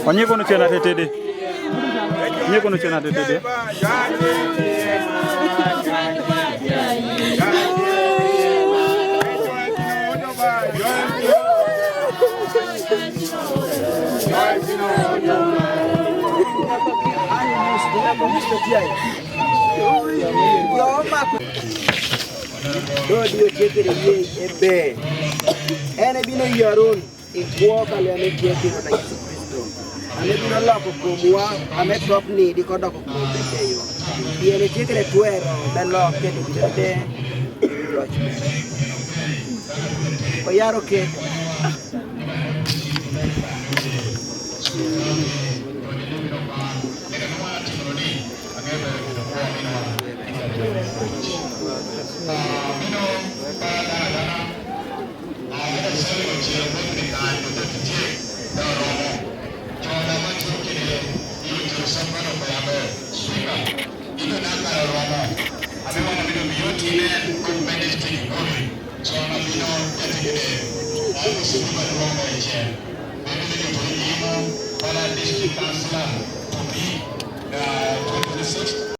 Onye kono chena tetede. Onye kono chena tetede. Ene bino yaron ikuo kale ane kieti na Yesu Kristo. Ane bino loko kumwa ame top ni di kodo ko kumbeteyo. Ene chekere tuero bello ke di tete. O yaro ke District Councillor to be 26th